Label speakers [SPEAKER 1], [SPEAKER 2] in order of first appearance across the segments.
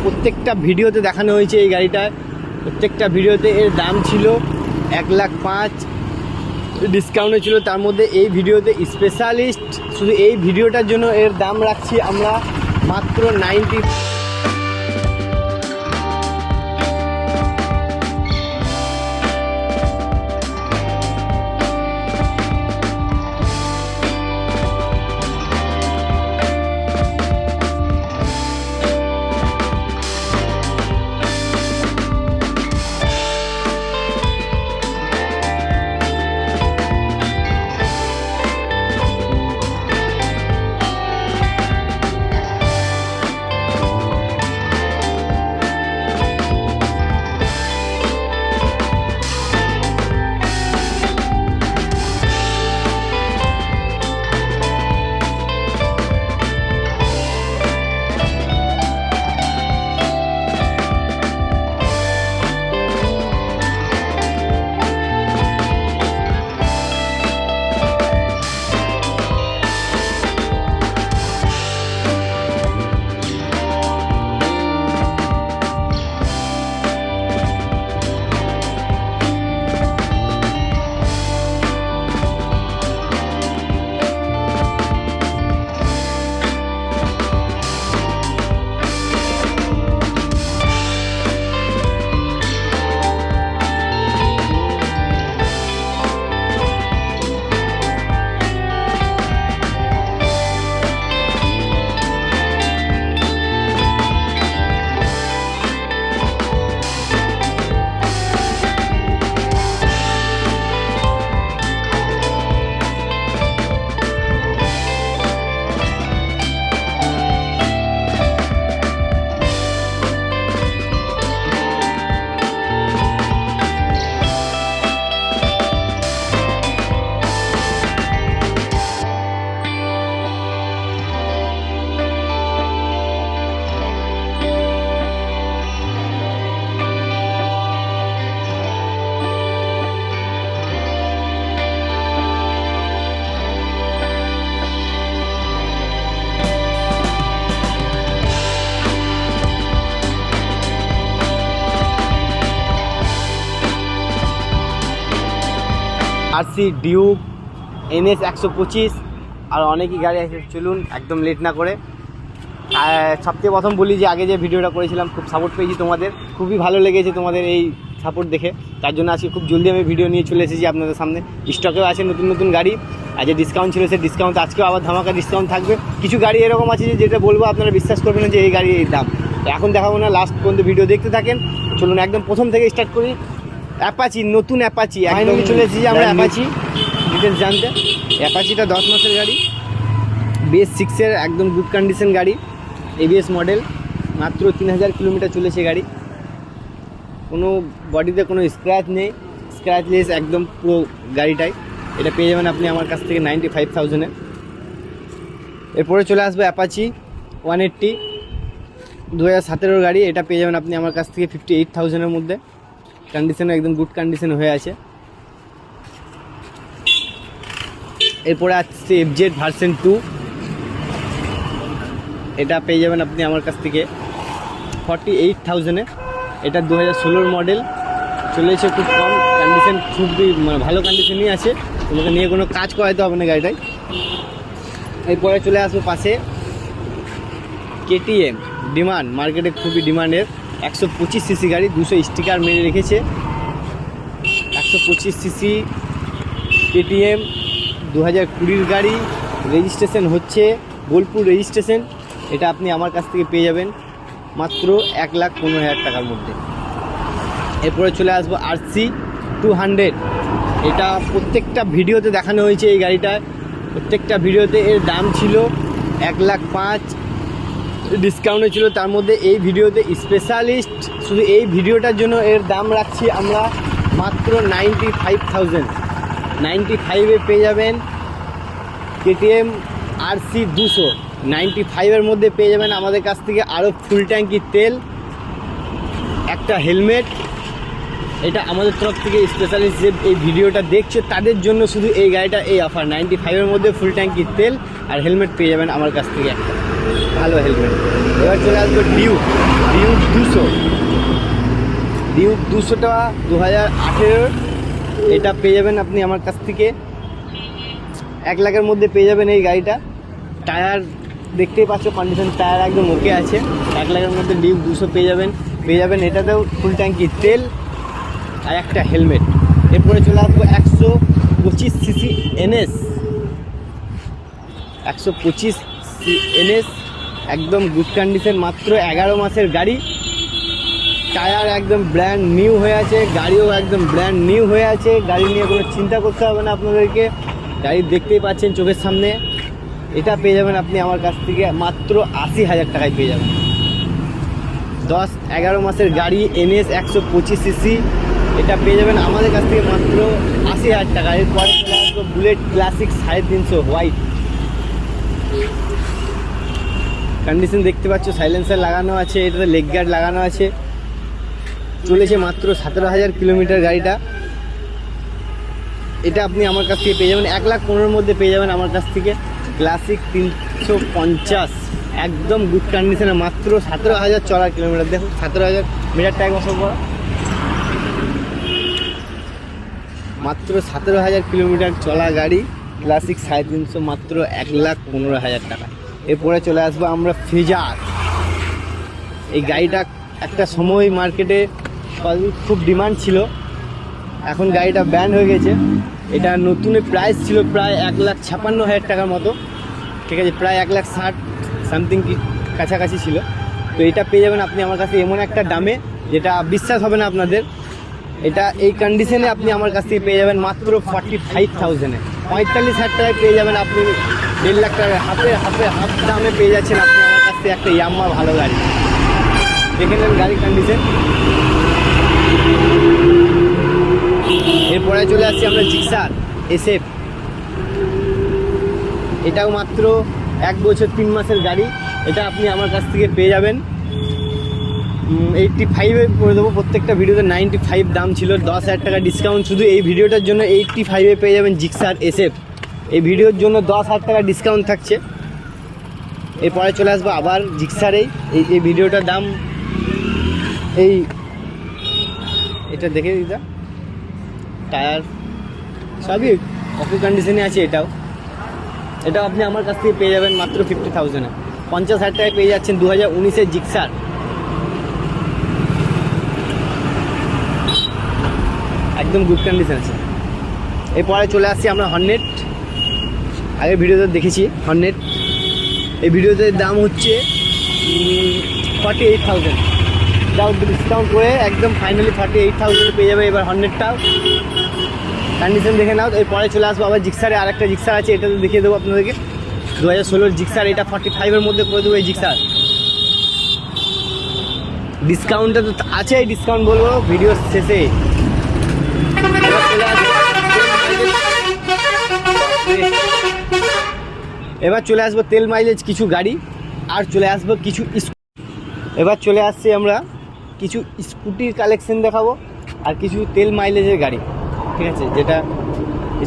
[SPEAKER 1] প্রত্যেকটা ভিডিওতে দেখানো হয়েছে এই গাড়িটায়, প্রত্যেকটা ভিডিওতে এর দাম ছিল 1,05,000, ডিসকাউন্টে ছিল। তার মধ্যে এই ভিডিওতে স্পেশালিস্ট শুধু এই ভিডিওটার জন্য এর দাম রাখছি আমরা মাত্র 90। আরসি, ডিউক, NS 125 আর অনেকই গাড়ি আছে। চলুন একদম লেট না করে। সবথেকে প্রথম বলি যে আগে যে ভিডিওটা করেছিলাম খুব সাপোর্ট পেয়েছি তোমাদের, খুবই ভালো লেগেছে তোমাদের এই সাপোর্ট দেখে। তার জন্য আজকে খুব জলদি আমি ভিডিও নিয়ে চলে এসেছি আপনাদের সামনে। স্টকেও আছে নতুন নতুন গাড়ি, আর যে ডিসকাউন্ট ছিল সেই ডিসকাউন্ট আজকেও আবার ধামাকা ডিসকাউন্ট থাকবে। কিছু গাড়ি এরকম আছে যেটা বলবো আপনারা বিশ্বাস করবেন না যে এই গাড়ির এই দাম। এখন দেখাবো না, লাস্ট পর্যন্ত ভিডিও দেখতে থাকেন। চলুন একদম প্রথম থেকে স্টার্ট করি। অ্যাপাচি, নতুন অ্যাপাচি একদম চলে এসেছি আমরা। অ্যাপাচি ডিটেলস জানতে, অ্যাপাচিটা 10 মাসের গাড়ি, BS6-এর একদম গুড কন্ডিশন গাড়ি, ABS মডেল, মাত্র 3000 কিলোমিটার চলেছে গাড়ি। কোনো বডিতে কোনো স্ক্র্যাচ নেই, স্ক্র্যাচলেস একদম পুরো গাড়িটাই। এটা পেয়ে যাবেন আপনি আমার কাছ থেকে 95,000-এ। এরপরে চলে আসবে অ্যাপাচি 180, 2017-এর গাড়ি। এটা পেয়ে যাবেন আপনি আমার কাছ থেকে 58,000-এর মধ্যে। কন্ডিশনে একদম গুড কন্ডিশন হয়ে আছে। এরপরে আসছে FZ ভার্সন 2, এটা পেয়ে যাবেন আপনি আমার কাছ থেকে 48,000-এ। এটা 2016-এর মডেল, চলেছে খুব কম কন্ডিশন, খুবই ভালো কন্ডিশনই আছে। তোমাকে নিয়ে কোনো কাজ করাইতে হবে না গাড়িটায়। এরপরে চলে আসবো পাশে KTM, ডিমান্ড, মার্কেটে খুবই ডিমান্ডের 125 সিসি গাড়ি, 200 স্টিকার মেরে রেখেছে। 125 সিসি KTM 2020-র গাড়ি, রেজিস্ট্রেশন হচ্ছে বোলপুর রেজিস্ট্রেশন। এটা আপনি আমার কাছ থেকে পেয়ে যাবেন মাত্র 1,15,000 টাকার মধ্যে। এরপরে চলে আসবো RC 200, এটা প্রত্যেকটা ভিডিওতে দেখানো হয়েছে এই গাড়িটায়, প্রত্যেকটা ভিডিওতে এর দাম ছিল 1,05,000, ডিসকাউন্টে ছিল। তার মধ্যে এই ভিডিওতে স্পেশালিস্ট শুধু এই ভিডিওটার জন্য এর দাম রাখছি আমরা মাত্র 95,000। 95-এ পেয়ে যাবেন KTM RC 200। 95-এর মধ্যে পেয়ে যাবেন আমাদের কাছ থেকে আরও ফুল ট্যাঙ্কি তেল, একটা হেলমেট। এটা আমাদের তরফ থেকে স্পেশালিস্ট যে এই ভিডিওটা দেখছে তাদের জন্য শুধু এই গাড়িটা, এই অফার 95-এর মধ্যে ফুল ট্যাঙ্কি তেল আর হেলমেট পেয়ে যাবেন আমার কাছ থেকে একটা। ভালো হেলমেট। এবার চলে আসবো ডিউক 200। ডিউক 200টা 2018। এটা পেয়ে যাবেন আপনি আমার কাছ থেকে 1 লাখের মধ্যে পেয়ে যাবেন এই গাড়িটা। টায়ার দেখতেই পাচ্ছ কন্ডিশন, টায়ার একদম ওকে আছে। 1 লাখের মধ্যে ডিউক 200 পেয়ে যাবেন। এটাতেও ফুল ট্যাঙ্কি তেল আর একটা হেলমেট। এরপরে চলে আসবো 125 সিসি এনএস। 125 এনএস একদম গুড কন্ডিশন, মাত্র 11 মাসের গাড়ি। টায়ার একদম ব্র্যান্ড নিউ হয়ে আছে, গাড়িও একদম ব্র্যান্ড নিউ হয়ে আছে। গাড়ি নিয়ে কোনো চিন্তা করতে হবে না আপনাদেরকে। গাড়ি দেখতেই পাচ্ছেন চোখের সামনে। এটা পেয়ে যাবেন আপনি আমার কাছ থেকে মাত্র 80,000 টাকায় পেয়ে যাবেন। 10-11 মাসের গাড়ি এনএস 125 সিসি, এটা পেয়ে যাবেন আমাদের কাছ থেকে মাত্র 80,000 টাকা। এরপরে চলে আসবো বুলেট ক্লাসিক 350 হোয়াইট। কন্ডিশন দেখতে পাচ্ছ, সাইলেন্সার লাগানো আছে, এটাতে লেগ গার্ড লাগানো আছে। চলেছে মাত্র 17,000 কিলোমিটার গাড়িটা। এটা আপনি আমার কাছ থেকে পেয়ে যাবেন 1,15,000 মধ্যে পেয়ে যাবেন আমার কাছ থেকে। ক্লাসিক 350 একদম গুড কন্ডিশনে, মাত্র 17,000 চলার কিলোমিটার। দেখুন 17,000 মিটার টাইম অসম করা, মাত্র 17,000 কিলোমিটার চলা গাড়ি। ক্লাসিক 350 মাত্র 1,15,000 টাকা। এরপরে চলে আসবো আমরা ফেজার। এই গাড়িটা একটা সময় মার্কেটে খুব ডিমান্ড ছিল, এখন গাড়িটা ব্যান হয়ে গেছে। এটা নতুনের প্রাইস ছিল প্রায় 1,56,000 টাকার মতো, ঠিক আছে, প্রায় 1,60,000 সামথিং কাছাকাছি ছিল। তো এটা পেয়ে যাবেন আপনি আমার কাছে এমন একটা দামে যেটা বিশ্বাস হবে না আপনাদের। এটা এই কন্ডিশনে আপনি আমার কাছ থেকে পেয়ে যাবেন মাত্র 45,000-এ, 45,000 টাকায় পেয়ে যাবেন আপনি। 1.5 লাখ টাকা হাফ দামে পেয়ে যাচ্ছেন আপনি আমার কাছ থেকে একটা ইয়াম্মা ভালো গাড়ি। দেখে নেন গাড়ির কন্ডিশন। এরপরে চলে আসছি আমরা জিক্সার SF। এটাও মাত্র 1 বছর 3 মাসের গাড়ি। এটা আপনি আমার কাছ থেকে পেয়ে যাবেন 85-এ করে দেবো। প্রত্যেকটা ভিডিওতে 95 দাম ছিল, 10,000 টাকা ডিসকাউন্ট শুধু এই ভিডিওটার জন্য। 85-এ পেয়ে যাবেন জিক্সার SF। এই ভিডিওর জন্য 10,000 টাকা ডিসকাউন্ট থাকছে। এরপরে চলে আসবো আবার জিক্সারেই। এই ভিডিওটার দাম এটা দেখে দিদা, টায়ার সবই অফি কন্ডিশনে আছে। এটাও আপনি আমার কাছ থেকে পেয়ে যাবেন মাত্র 50,000-এ। 50,000 টাকায় পেয়ে যাচ্ছেন 2019-এর জিক্সার। একদম গুড কন্ডিশন আছে। এরপরে চলে আসছি আমরা হর্নেট। আগের ভিডিওতে দেখেছি হর্নেট। এই ভিডিওতে দাম হচ্ছে 48,000, যাও ডিসকাউন্ট করে একদম ফাইনালি 48,000 পেয়ে যাবে এবার হর্নেটটাও। কন্ডিশন দেখে নাও। এরপরে চলে আসবো আবার জিক্সারে। আরেকটা জিক্সার আছে, এটা তো দেখিয়ে দেবো আপনাদেরকে। 2016-এর জিক্সার, এটা 45-এর মধ্যে করে দেবো এই জিক্সার। ডিসকাউন্টটা তো আছে, এই ডিসকাউন্ট বলবো ভিডিও শেষে। এবার চলে আসবো তেল মাইলেজ কিছু গাড়ি, আর চলে আসবো কিছু। এবার চলে আসছি আমরা কিছু স্কুটির কালেকশন দেখাবো আর কিছু তেল মাইলেজের গাড়ি, ঠিক আছে। যেটা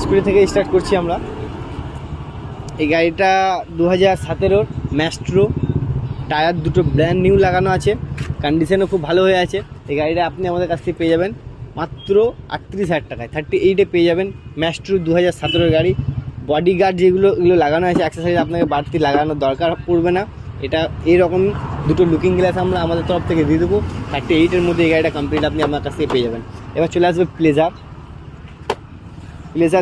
[SPEAKER 1] স্কুটি থেকে স্টার্ট করছি আমরা। এই গাড়িটা 2017-এর ম্যাস্ট্রো, টায়ার দুটো ব্র্যান্ড নিউ লাগানো আছে, কন্ডিশনও খুব ভালো হয়ে আছে। এই গাড়িটা আপনি আমাদের কাছ থেকে পেয়ে যাবেন মাত্র 38,000 টাকায়। 38-এ পেয়ে যাবেন ম্যাস্ট্রো 2017-এর গাড়ি। বডি গার্ড যেগুলো লাগানো আছে, অ্যাক্সেসরিজ আপনাকে বাড়তি লাগানোর দরকার পড়বে না। এটা এইরকম দুটো লুকিং গ্লাস আমরা আমাদের তরফ থেকে দিয়ে দেবো। 38-এর মধ্যে এই গাড়িটা কমপ্লিট আপনি আমার কাছ থেকে পেয়ে যাবেন। এবার চলে আসবে প্লেজার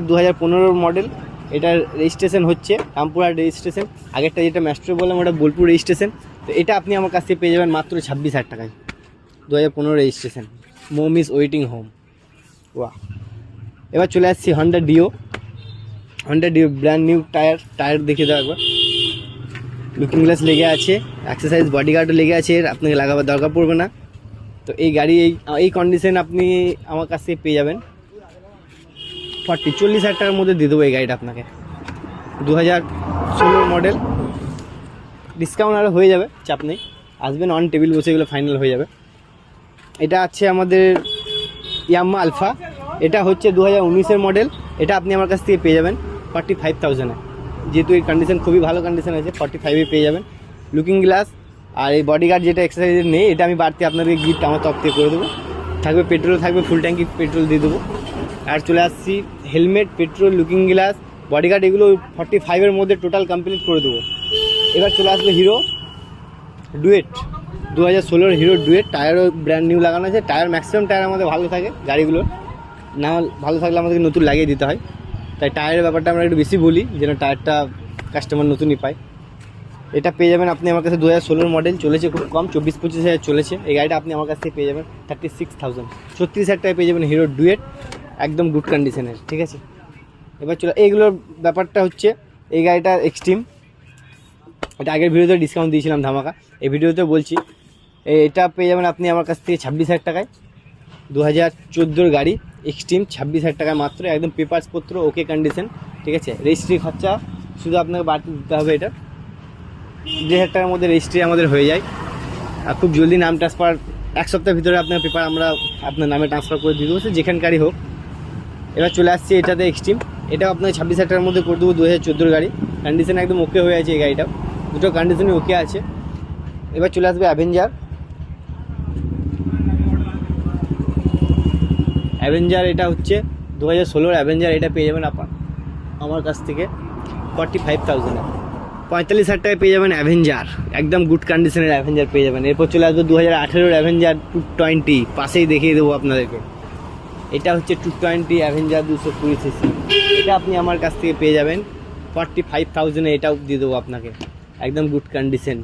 [SPEAKER 1] 2015-এর মডেল। এটার রেজিস্ট্রেশন হচ্ছে রামপুরহাট রেজিস্ট্রেশন। আগেরটা যেটা ম্যাস্ট্রো বললাম ওটা বোলপুর রেজিস্ট্রেশন। তো এটা আপনি আমার কাছ থেকে পেয়ে যাবেন মাত্র 26,000 টাকায়। 2015 রেজিস্ট্রেশন। মোম ইজ ওয়েটিং হোম। ওয়া। এবার চলে আসছি Honda deo brand new tyre দেখিয়ে দেওয়া একবার। লুকিং গ্লাস লেগে আছে, এক্সারসাইজ বডি গার্ডও লেগে আছে, আপনাকে লাগাবার দরকার পড়বে না। তো এই গাড়ি এই কন্ডিশন আপনি আমার কাছ থেকে পেয়ে যাবেন 40,000 টাকার মধ্যে দিয়ে দেবো এই গাড়িটা আপনাকে। 2016 মডেল, ডিসকাউন্ট আরও হয়ে যাবে, চাপ নেই। আসবেন অন টেবিল বসে এগুলো ফাইনাল হয়ে যাবে। এটা আছে আমাদের ইয়াম্মা আলফা। এটা হচ্ছে 2019-এর মডেল। এটা আপনি আমার কাছ থেকে পেয়ে যাবেন 45,000-এ। যেহেতু এই কন্ডিশন খুবই ভালো কন্ডিশন আছে, 45-এ পেয়ে যাবেন। লুকিং গ্লাস আর এই বডিগার্ড যেটা এক্সারসাইজের নেই, এটা আমি বাড়তি আপনাদের গিফট আমার তরফ থেকে করে দেবো। থাকবে পেট্রোল, থাকবে ফুল ট্যাঙ্কি পেট্রোল দিয়ে দেবো। আর চলে আসছি helmet, petrol, looking glass, bodyguard, এগুলো 45-এর মধ্যে টোটাল কমপ্লিট করে দেবো। এবার চলে আসবে হিরো ডুয়েট, 2016-এর হিরো ডুয়েট। টায়ারও ব্র্যান্ড নিউ লাগানো আছে। টায়ার ম্যাক্সিমাম টায়ার আমাদের ভালো থাকে গাড়িগুলোর, না ভালো থাকলে আমাদেরকে নতুন লাগিয়ে দিতে হয়। তাই টায়ারের ব্যাপারটা আমরা একটু বেশি বলি, যেন টায়ারটা কাস্টমার নতুনই পায়। এটা পেয়ে যাবেন আপনি আমার কাছে 2016 মডেল, চলেছে খুব কম, 24-25 হাজার চলেছে। এই গাড়িটা আপনি আমার কাছ থেকে পেয়ে যাবেন 36,000, 36,000 টাকায় পেয়ে যাবেন হিরো ডুয়েট, একদম গুড কন্ডিশনের। ঠিক আছে, এবার চলো এইগুলোর ব্যাপারটা হচ্ছে এই গাড়িটার এক্সট্রিম, এটা আগের ভিডিওতে ডিসকাউন্ট দিয়েছিলাম ধামাকা, এই ভিডিওতে বলছি। এটা পেয়ে যাবেন আপনি আমার কাছ থেকে 26,000 টাকায়, 2014-র গাড়ি এক্সট্রিম, 26,000 টাকায় মাত্র, একদম পেপারস পত্র ওকে কন্ডিশন। ঠিক আছে, রেজিস্ট্রি খরচা শুধু আপনাকে বাড়তি দিতে হবে। এটা 2,000 টাকার মধ্যে রেজিস্ট্রি আমাদের হয়ে যায়। আর খুব জলদি নাম ট্রান্সফার, এক সপ্তাহের ভিতরে আপনার পেপার আমরা আপনার নামে ট্রান্সফার করে দিয়ে দেবো, সে যেখানকারই হোক। এবার চলে আসছে এটাতে এক্সট্রিম, এটাও আপনাকে 26,000 টাকার মধ্যে করে দেবো, 2014 গাড়ি, কন্ডিশন একদম ওকে হয়ে আছে। এই গাড়িটাও দুটো কন্ডিশনে ওকে আছে। এবার চলে আসবে অ্যাভেঞ্জার, এটা হচ্ছে 2016-র অ্যাভেঞ্জার। এটা পেয়ে যাবেন আমার কাছ থেকে 45,000, 45,000 টাকায় পেয়ে যাবেন অ্যাভেঞ্জার, একদম গুড কন্ডিশনের অ্যাভেঞ্জার পেয়ে যাবেন। এরপর চলে আসবে 2018-র অ্যাভেঞ্জার 220, পাশেই দেখিয়ে দেবো আপনাদেরকে। এটা হচ্ছে 220 অ্যাভেঞ্জার 220 সিসি, এটা আপনি আমার কাছ থেকে পেয়ে যাবেন 45,000-এ, এটাও দিয়ে দেবো আপনাকে, একদম গুড কন্ডিশন।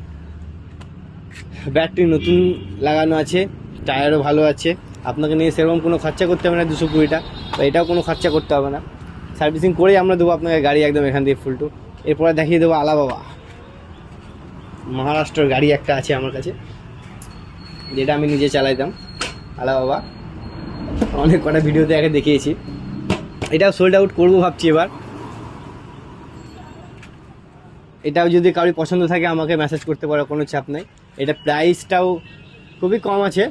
[SPEAKER 1] ব্যাটারি নতুন লাগানো আছে, টায়ারও ভালো আছে, আপনাকে নিয়ে সেরকম কোনো খরচা করতে হবে না 220টা, তো এটাও কোনো খরচা করতে হবে না, সার্ভিসিং করেই আমরা দেবো আপনাকে গাড়ি একদম এখান থেকে ফুল টু। এরপরে দেখিয়ে দেবো আলাবাবা, মহারাষ্ট্রের গাড়ি একটা আছে আমার কাছে, যেটা আমি নিজে চালাইতাম, আলাবাবা, অনেক কটা ভিডিওতে আগে দেখিয়েছি। এটাও সোল্ড আউট করবো ভাবছি এবার। এটাও যদি কারোর পছন্দ থাকে আমাকে মেসেজ করতে পারো, কোনো চাপ নাই। এটা প্রাইসটাও খুবই কম আছে,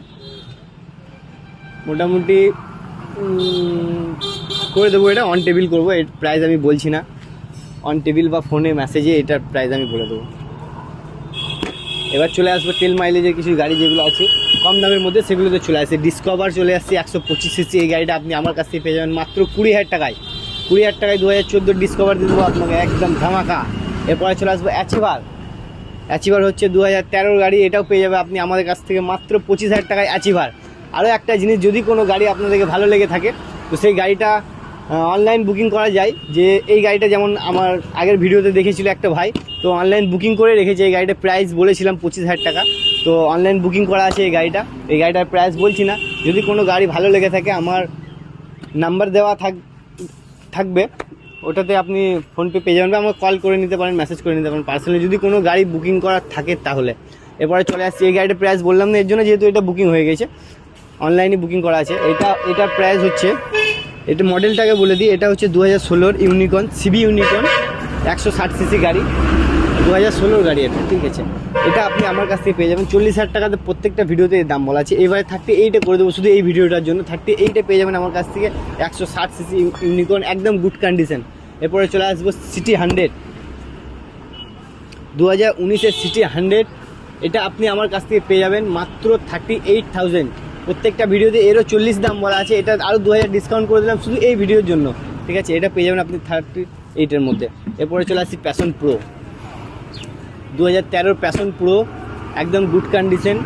[SPEAKER 1] মোটামুটি করে দেবো। এটা অন টেবিল করবো, এর প্রাইস আমি বলছি না, অন টেবিল বা ফোনে মেসেজে এটার প্রাইস আমি বলে দেবো। এবার চলে আসবো তেল মাইলেজের কিছু গাড়ি যেগুলো আছে কম দামের মধ্যে, সেগুলোতে চলে আসে। ডিসকভার চলে আসছে 125 সিসি, এই গাড়িটা আপনি আমার কাছ থেকে পেয়ে যাবেন মাত্র 20,000 টাকায়। 20,000 টাকায় 2014 ডিসকভার দিয়ে দেবো আপনাকে, একদম ধামাকা। এরপরে চলে আসবো অ্যাচিভার হচ্ছে 2013-র গাড়ি, এটাও পেয়ে যাবে আপনি আমাদের কাছ থেকে মাত্র 25,000 টাকায় অ্যাচিভার। আরও একটা জিনিস, যদি কোনো গাড়ি আপনাদেরকে ভালো লেগে থাকে তো সেই গাড়িটা অনলাইন বুকিং করা যায়। যে এই গাড়িটা যেমন আমার আগের ভিডিওতে দেখেছিল একটা ভাই, তো অনলাইন বুকিং করে রেখেছে। এই গাড়িটার প্রাইস বলেছিলাম 25,000 টাকা, তো অনলাইন বুকিং করা আছে এই গাড়িটার প্রাইস বলছি না। যদি কোনো গাড়ি ভালো লেগে থাকে আমার নাম্বার দেওয়া থাকবে, ওটাতে আপনি ফোনপে পেয়ে যাবেন, আমাকে কল করে নিতে পারেন, মেসেজ করে নিতে পারেন পার্সোনালি, যদি কোনো গাড়ি বুকিং করার থাকে তাহলে। এরপরে চলে আসছি এই গাড়িটার প্রাইস বললাম না এর জন্য, যেহেতু এটা বুকিং হয়ে গেছে, অনলাইনে বুকিং করা আছে। এটার প্রাইস হচ্ছে, এটা মডেলটাকে বলে দিই, এটা হচ্ছে 2016-র ইউনিকর্ন, সিবি ইউনিকর্ন, 160 সিসি গাড়ি, 2016-র গাড়ি এটা। ঠিক আছে, এটা আপনি আমার কাছ থেকে পেয়ে যাবেন 40,000 টাকাতে। প্রত্যেকটা ভিডিওতে এই দাম বলা আছে, এবারে 38-এ করে দেবো শুধু এই ভিডিওটার জন্য। 38-এ পেয়ে যাবেন আমার কাছ থেকে 160 সিসি ইউনিকর্ন, একদম গুড কন্ডিশন। এরপরে চলে আসবো সিটি 100, 2019-এর সিটি 100, এটা আপনি আমার কাছ থেকে পেয়ে যাবেন মাত্র 38,000। প্রত্যেকটা ভিডিওতে এরও 40 দাম বলা আছে, এটা আরও 2,000 ডিসকাউন্ট করে দিলাম শুধু এই ভিডিওর জন্য। ঠিক আছে, এটা পেয়ে যাবেন আপনি 38-এর মধ্যে। এরপরে চলে আসছি প্যাশন প্রো, 2013-র প্যাশন প্রো, একদম good condition,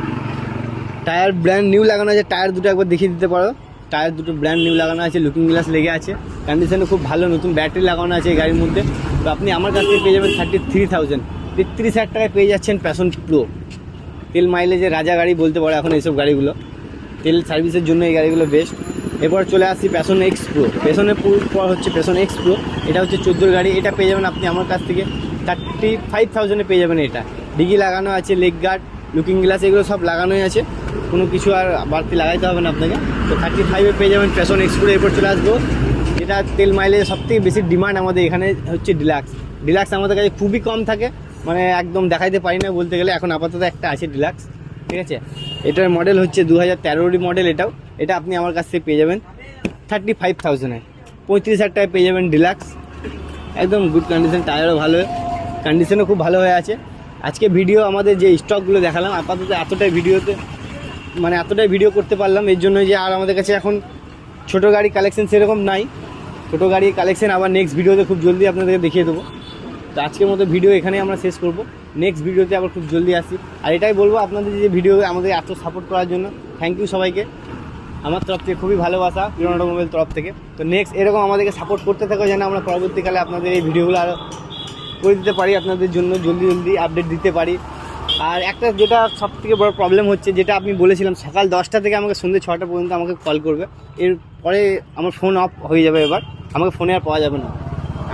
[SPEAKER 1] tyre brand new লাগানো আছে। টায়ার দুটো একবার দেখিয়ে দিতে পারো, টায়ার দুটো ব্র্যান্ড নিউ লাগানো আছে, লুকিং গ্লাস লেগে আছে, কন্ডিশনে খুব ভালো, নতুন ব্যাটারি লাগানো আছে এই গাড়ির মধ্যে। তো আপনি আমার কাছ থেকে পেয়ে যাবেন 33,000, 33,000 টাকায় পেয়ে যাচ্ছেন প্যাশন প্রো। তেল মাইলেজের রাজা গাড়ি বলতে পারো এখন এইসব গাড়িগুলো, তেল সার্ভিসের জন্য এই গাড়িগুলো বেস্ট। এরপর চলে আসছি প্যাশন এক্স প্রো, প্যাশনের পর হচ্ছে প্যাশন এক্স প্রো, এটা হচ্ছে 14-র গাড়ি, এটা পেয়ে যাবেন আপনি আমার কাছ থেকে 35,000-এ পেয়ে যাবেন। এটা ডিগি লাগানো আছে, লেগ গার্ড, লুকিং গ্লাস, এগুলো সব লাগানোই আছে, কোনো কিছু আর বাড়তি লাগাইতে হবে না আপনাকে। তো 35-এ পেয়ে যাবেন প্যাশন এক্স প্রো। এরপর চলে আসবো, যেটা তেল মাইলেজ সবথেকে বেশি ডিমান্ড আমাদের এখানে হচ্ছে ডিলাক্স আমাদের কাছে খুবই কম থাকে, মানে একদম দেখাইতে পারি না বলতে গেলে। এখন আপাতত একটা আছে ডিলাক্স, ঠিক আছে। এটার মডেল হচ্ছে 2013-র মডেল, এটা আপনি আমার কাছ থেকে পেয়ে যাবেন 35,000-এ, 35,000 টাকায় পেয়ে যাবেন ডিলাক্স, একদম গুড কন্ডিশন, টায়ারও ভালো, কন্ডিশনও খুব ভালো হয়ে আছে। আজকে ভিডিও আমাদের যে স্টকগুলো দেখালাম আপাতত এতটাই ভিডিও করতে পারলাম, এর জন্য যে আর আমাদের কাছে এখন ছোটো গাড়ি কালেকশন সেরকম নাই। ছোটো গাড়ির কালেকশন আবার নেক্সট ভিডিওতে খুব জলদি আপনাদেরকে দেখিয়ে দেবো। তো আজকের মতো ভিডিও এখানেই আমরা শেষ করব, নেক্সট ভিডিওতে আবার খুব জলদি আসি। আর এটাই বলবো, আপনাদের যে ভিডিও আমাদের এত সাপোর্ট করার জন্য থ্যাংক ইউ সবাইকে, আমার তরফ থেকে খুবই ভালোবাসা প্রিয় অটোমোবাইল তরফ থেকে। তো নেক্সট এরকম আমাদেরকে সাপোর্ট করতে থাকো যেন আমরা পরবর্তীকালে আপনাদের এই ভিডিওগুলো আরও করে দিতে পারি, আপনাদের জন্য জলদি আপডেট দিতে পারি। আর একটা যেটা সবথেকে বড় প্রবলেম হচ্ছে, যেটা আপনি বলেছিলাম সকাল 10টা থেকে আমাকে সন্ধ্যে 6টা পর্যন্ত আমাকে কল করবে, এরপরে আমার ফোন অফ হয়ে যাবে, এবার আমাকে ফোনে আর পাওয়া যাবে না।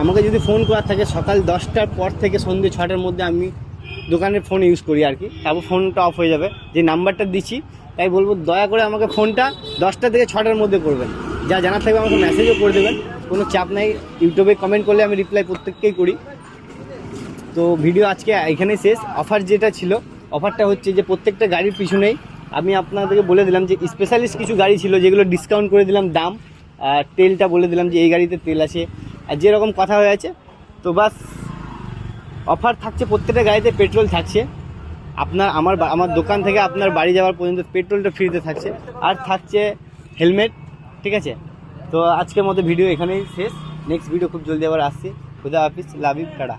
[SPEAKER 1] আমাকে যদি ফোন করার থাকে সকাল 10টার পর থেকে সন্ধ্যে 6টার মধ্যে আমি দোকানের ফোন ইউজ করি আর কি, তারপর ফোনটা অফ হয়ে যাবে। যে নাম্বারটা দিচ্ছি তাই বলবো দয়া করে আমাকে ফোনটা 10টা থেকে 6টার মধ্যে করবেন। যা জানার থাকবে আমাকে মেসেজও করে দেবেন, কোনো চাপ নাই। ইউটিউবে কমেন্ট করলে আমি রিপ্লাই প্রত্যেককেই করি। তো ভিডিও আজকে এখানেই শেষ। অফার যেটা ছিল, অফারটা হচ্ছে যে প্রত্যেকটা গাড়ির পিছনেই আমি আপনাদেরকে বলে দিলাম যে স্পেশালিস্ট কিছু গাড়ি ছিল যেগুলো ডিসকাউন্ট করে দিলাম দাম, আর তেলটা বলে দিলাম যে এই গাড়িতে তেল আছে, আর যেরকম কথা হয়ে আছে। তো বাস অফার থাকছে, প্রত্যেকটা গাড়িতে পেট্রোল থাকছে, আমার দোকান থেকে আপনার বাড়ি যাওয়ার পর্যন্ত পেট্রোলটা ফ্রিতে থাকছে, আর থাকছে হেলমেট। ঠিক আছে, তো আজকের মতো ভিডিও এখানেই শেষ। নেক্সট ভিডিও খুব জলদি আবার আসছি। খুদা হাফিজ, লাভ ইউ, টাটা।